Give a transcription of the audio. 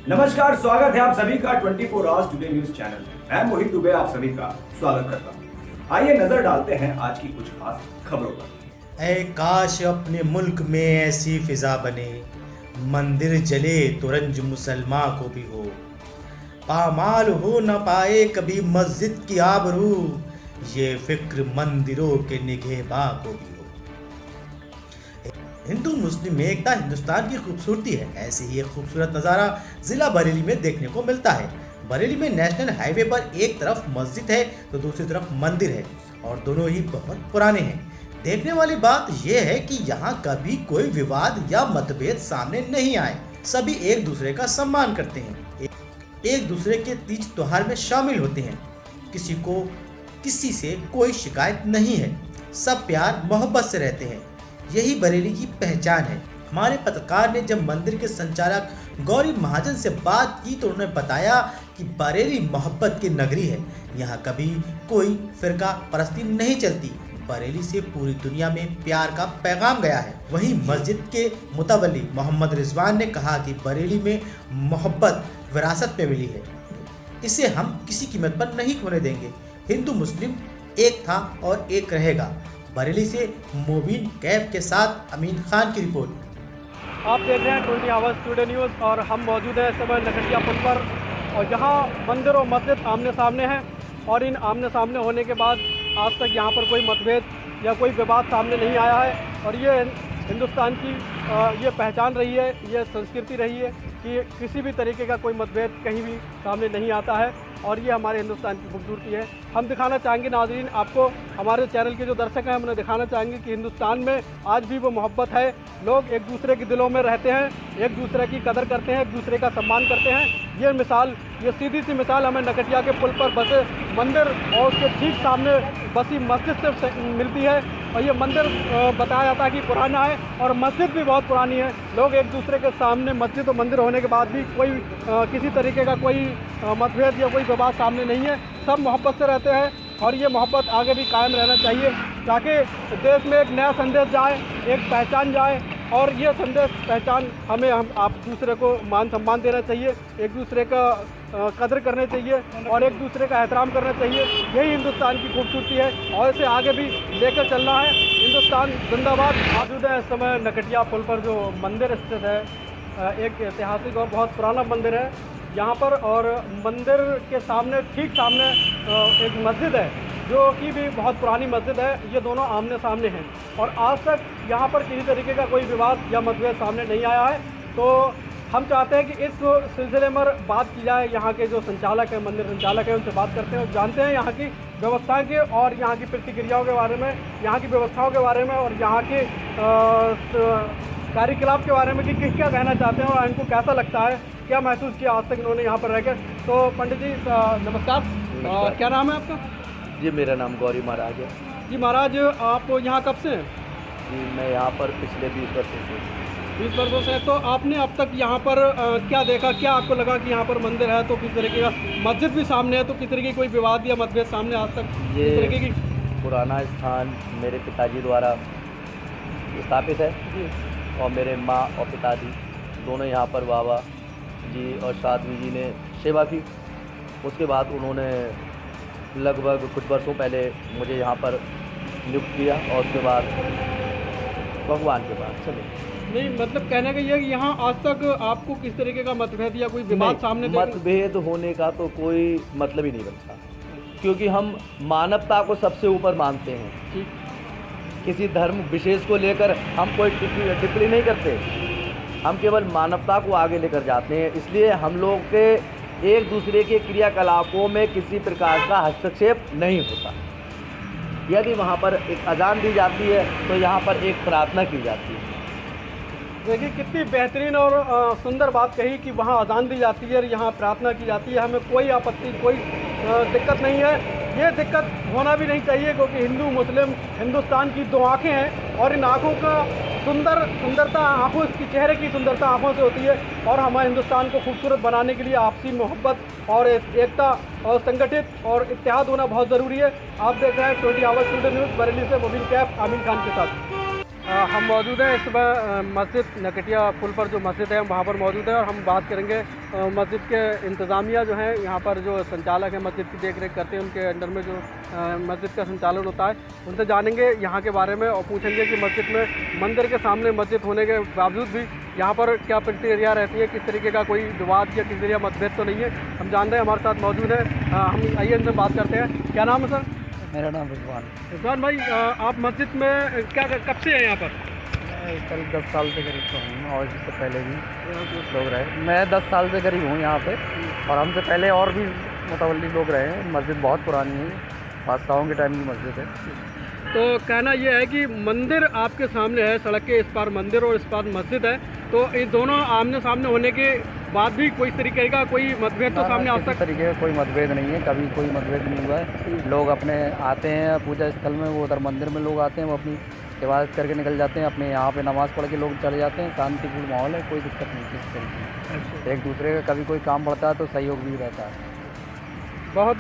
नमस्कार, स्वागत है आप सभी का 24 आवर्स टुडे न्यूज चैनल में। मैं मोहित दुबे आप सभी का स्वागत करता हूँ। आइए नजर डालते हैं आज की कुछ खास खबरों पर। ऐ काश अपने मुल्क में ऐसी फिजा बने, मंदिर जले तो रंज मुसलमान को भी हो, पामाल हो न पाए कभी मस्जिद की आबरू, ये फिक्र मंदिरों के निगहबा को भी हो। हिंदू मुस्लिम एकता हिंदुस्तान की खूबसूरती है। ऐसे ही एक खूबसूरत नज़ारा जिला बरेली में देखने को मिलता है। बरेली में नेशनल हाईवे पर एक तरफ मस्जिद है तो दूसरी तरफ मंदिर है और दोनों ही बहुत पुराने हैं। देखने वाली बात यह है कि यहाँ कभी कोई विवाद या मतभेद सामने नहीं आए। सभी एक दूसरे का सम्मान करते हैं, एक दूसरे के तीज त्योहार में शामिल होते हैं। किसी को किसी से कोई शिकायत नहीं है, सब प्यार मोहब्बत से रहते हैं। यही बरेली की पहचान है। हमारे पत्रकार ने जब मंदिर के संचालक गौरी महाजन से बात की तो उन्होंने बताया कि बरेली मोहब्बत की नगरी है, यहाँ कभी कोई फिरका परस्ती नहीं चलती। बरेली से पूरी दुनिया में प्यार का पैगाम गया है। वहीं मस्जिद के मुतवल्ली मोहम्मद रिजवान ने कहा कि बरेली में मोहब्बत विरासत में मिली है, इसे हम किसी कीमत पर नहीं खोने देंगे। हिंदू मुस्लिम एक था और एक रहेगा। बरेली से मोबिन कैफ के साथ अमीन खान की रिपोर्ट। आप देख रहे हैं 24 आवर्स टुडे न्यूज़ और हम मौजूद हैं इस समय नकटिया पुल पर, और जहां मंदिर और मस्जिद आमने सामने हैं। और इन आमने सामने होने के बाद आज तक यहां पर कोई मतभेद या कोई विवाद सामने नहीं आया है। और ये हिंदुस्तान की ये पहचान रही है, ये संस्कृति रही है कि किसी भी तरीके का कोई मतभेद कहीं भी सामने नहीं आता है। और ये हमारे हिंदुस्तान की खूबसूरती है। हम दिखाना चाहेंगे नाज़रीन आपको, हमारे चैनल के जो दर्शक हैं, हम उन्हें दिखाना चाहेंगे कि हिंदुस्तान में आज भी वो मोहब्बत है। लोग एक दूसरे के दिलों में रहते हैं, एक दूसरे की कदर करते हैं, एक दूसरे का सम्मान करते हैं। ये मिसाल, ये सीधी सी मिसाल हमें नकटिया के पुल पर बसे मंदिर और उसके ठीक सामने बसी मस्जिद से मिलती है। और ये मंदिर बताया जाता है कि पुराना है और मस्जिद भी बहुत पुरानी है। लोग एक दूसरे के सामने, मस्जिद और मंदिर होने के बाद भी कोई किसी तरीके का कोई मतभेद या कोई विवाद सामने नहीं है। सब मोहब्बत से रहते हैं और ये मोहब्बत आगे भी कायम रहना चाहिए ताकि देश में एक नया संदेश जाए, एक पहचान जाए। और ये संदेश पहचान हम आप दूसरे को मान सम्मान देना चाहिए, एक दूसरे का कदर करने चाहिए और एक दूसरे का एहतराम करना चाहिए। यही हिंदुस्तान की खूबसूरती है और इसे आगे भी लेकर चलना है। हिंदुस्तान जिंदाबाद। मौजूद है इस समय नकटिया पुल पर जो मंदिर स्थित है, एक ऐतिहासिक और बहुत पुराना मंदिर है यहाँ पर। और मंदिर के सामने, ठीक सामने एक मस्जिद है जो कि भी बहुत पुरानी मस्जिद है। ये दोनों आमने सामने हैं और आज तक यहाँ पर किसी तरीके का कोई विवाद या मतभेद सामने नहीं आया है। तो हम चाहते हैं कि इस सिलसिले में बात की जाए। यहाँ के जो संचालक हैं, मंदिर संचालक हैं, उनसे बात करते हैं और जानते हैं यहाँ की व्यवस्था के और यहाँ की प्रतिक्रियाओं के बारे में, यहाँ की व्यवस्थाओं के बारे में और यहाँ के कार्यकलाप के बारे में कि किस क्या कहना चाहते हैं और इनको कैसा लगता है, क्या महसूस किया आज तक इन्होंने यहाँ पर रहकर। तो पंडित जी नमस्कार, क्या नाम है आपका? जी मेरा नाम गौरी महाराज है। जी महाराज, आप यहाँ कब से हैं? जी मैं यहाँ पर पिछले 20 वर्षों से। 20 वर्षों से। तो आपने अब तक यहाँ पर क्या देखा, क्या आपको लगा कि यहाँ पर मंदिर है तो किस तरीके का, मस्जिद भी सामने है तो किस तरीके की कोई विवाद या मतभेद सामने आज तक ये किस तरीके की? पुराना स्थान मेरे पिताजी द्वारा स्थापित है जी। और मेरे माँ और पिताजी दोनों यहाँ पर बाबा जी और साध्वी जी ने सेवा की। उसके बाद उन्होंने लगभग कुछ वर्षों पहले मुझे यहाँ पर नियुक्त किया और उसके बाद भगवान के पास चले। नहीं, मतलब कहने का ये है कि यहाँ आज तक आपको किस तरीके का मतभेद या कोई विवाद सामने मतभेद होने का तो कोई मतलब ही नहीं बनता, क्योंकि हम मानवता को सबसे ऊपर मानते हैं। ठीक। किसी धर्म विशेष को लेकर हम कोई टिप्पणी नहीं करते, हम केवल मानवता को आगे लेकर जाते हैं। इसलिए हम लोग के एक दूसरे के क्रियाकलापों में किसी प्रकार का हस्तक्षेप नहीं होता। यदि वहाँ पर एक अजान दी जाती है तो यहाँ पर एक प्रार्थना की जाती है। देखिए कितनी बेहतरीन और सुंदर बात कही कि वहाँ अजान दी जाती है और यहाँ प्रार्थना की जाती है। हमें कोई आपत्ति, कोई दिक्कत नहीं है। ये दिक्कत होना भी नहीं चाहिए क्योंकि हिंदू मुस्लिम हिंदुस्तान की दो आँखें हैं और इन आँखों का सुंदरता आँखों की, चेहरे की सुंदरता आँखों से होती है। और हमारे हिंदुस्तान को खूबसूरत बनाने के लिए आपसी मोहब्बत और एकता और संगठित और इत्तेहाद होना बहुत ज़रूरी है। आप देख रहे हैं 24 आवर्स टुडे न्यूज़, बरेली से मोबिन कैफ, आमीन खान के साथ। हम मौजूद हैं इस समय मस्जिद नकटिया पुल पर, जो मस्जिद है वहाँ पर मौजूद है, और हम बात करेंगे मस्जिद के इंतज़ामिया जो है, यहाँ पर जो संचालक है मस्जिद की देख रेख करते हैं, उनके अंडर में जो मस्जिद का संचालन होता है, उनसे जानेंगे यहाँ के बारे में और पूछेंगे कि मस्जिद में, मंदिर के सामने मस्जिद होने के बावजूद भी यहाँ पर क्या प्रतिक्रिया रहती है, किस तरीके का कोई विवाद या किस तरीके का मतभेद तो नहीं है। हम जानते हैं, हमारे साथ मौजूद है, हम आइए इनसे बात करते हैं। क्या नाम है सर? मेरा नाम रिजवान। रिजवान भाई, आप मस्जिद में क्या कब से हैं यहाँ पर? मैं करीब 10 साल से करीब तो हूँ, और इससे पहले भी लोग रहे। मैं 10 साल से करीब हूँ यहाँ पे, और हमसे पहले और भी मुतवल्ली लोग रहे हैं। मस्जिद बहुत पुरानी है, बादशाहों के टाइम की मस्जिद है। तो कहना यह है कि मंदिर आपके सामने है, सड़क के इस पार मंदिर और इस पार मस्जिद है, तो इन दोनों आमने सामने होने के बाद भी कोई तरीके का कोई मतभेद तो सामने आज तक? तरीके का कोई मतभेद नहीं है, कभी कोई मतभेद नहीं हुआ है। लोग अपने आते हैं पूजा स्थल में, वो उधर मंदिर में लोग आते हैं, वो अपनी इबादत करके निकल जाते हैं, अपने यहाँ पे नमाज़ पढ़ के लोग चले जाते हैं। शांतिपूर्ण माहौल है, कोई दिक्कत नहीं किसी तरीके की। एक दूसरे का कभी कोई काम पड़ता है तो सहयोग भी रहता है। बहुत